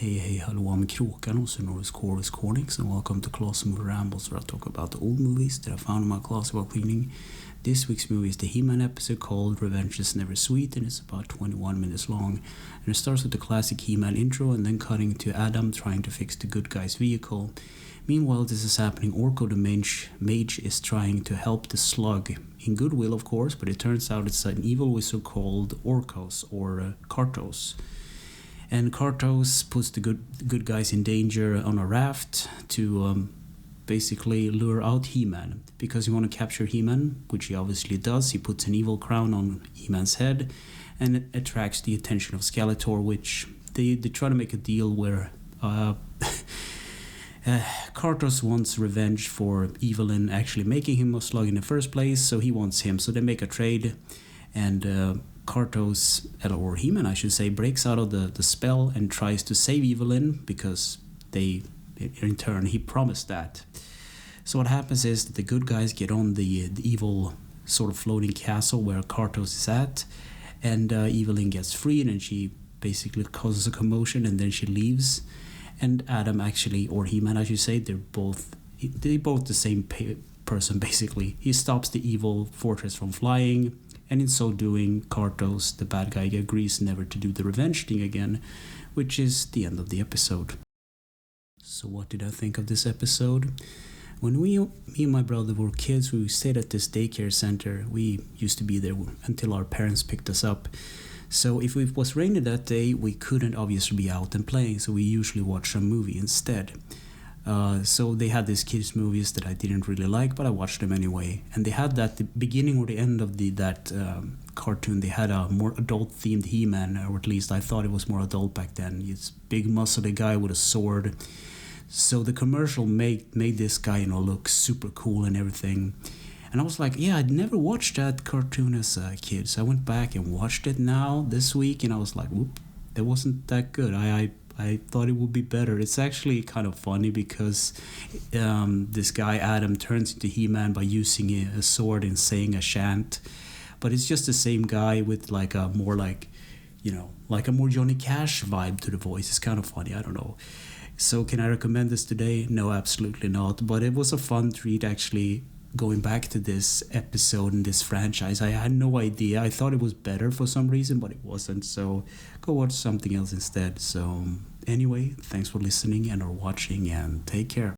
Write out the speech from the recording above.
Hey, hello, I'm Kråkan, also known as Kråkan, and welcome to Closet Movie Rambles, where I talk about the old movies that I found in my closet while cleaning. This week's movie is the He-Man episode called Revenge is Never Sweet, and it's about 21 minutes long. And it starts with the classic He-Man intro and then cutting to Adam trying to fix the good guy's vehicle. Meanwhile, this is happening. Orko the mage is trying to help the Slug, in goodwill of course, but it turns out it's an evil wizard called Orkos, or Kartos. And Kartos puts the good guys in danger on a raft to basically lure out He-Man. Because you want to capture He-Man, which he obviously does, he puts an evil crown on He-Man's head and it attracts the attention of Skeletor, which they try to make a deal where Kartos wants revenge for Evelyn actually making him a Slug in the first place, so he wants him. So they make a trade, and Kartos, or He-Man I should say, breaks out of the spell and tries to save Evelyn because in turn he promised that. So what happens is that the good guys get on the evil sort of floating castle where Kartos is at, and Evelyn gets freed and she basically causes a commotion and then she leaves. And Adam actually, or He-Man I should say, they're both the same person basically. He stops the evil fortress from flying, and in so doing, Kartos, the bad guy, agrees never to do the revenge thing again, which is the end of the episode. So what did I think of this episode? When me and my brother were kids, we stayed at this daycare center. We used to be there until our parents picked us up. So if it was raining that day, we couldn't obviously be out and playing, so we usually watched a movie instead. So they had these kids movies that I didn't really like, but I watched them anyway. And they had that the beginning or the end of that cartoon, they had a more adult-themed He-Man, or at least I thought it was more adult back then. He's a big muscly guy with a sword. So the commercial made this guy, look super cool and everything. And I was like, yeah, I'd never watched that cartoon as a kid. So I went back and watched it now this week, and I was like, whoop, it wasn't that good. I thought it would be better. It's actually kind of funny because this guy Adam turns into He-Man by using a sword and saying a chant. But it's just the same guy with like a more Johnny Cash vibe to the voice. It's kind of funny. I don't know. So can I recommend this today? No, absolutely not. But it was a fun treat actually going back to this episode and this franchise. I had no idea. I thought it was better for some reason, but it wasn't. So go watch something else instead. So anyway, thanks for listening and or watching, and take care.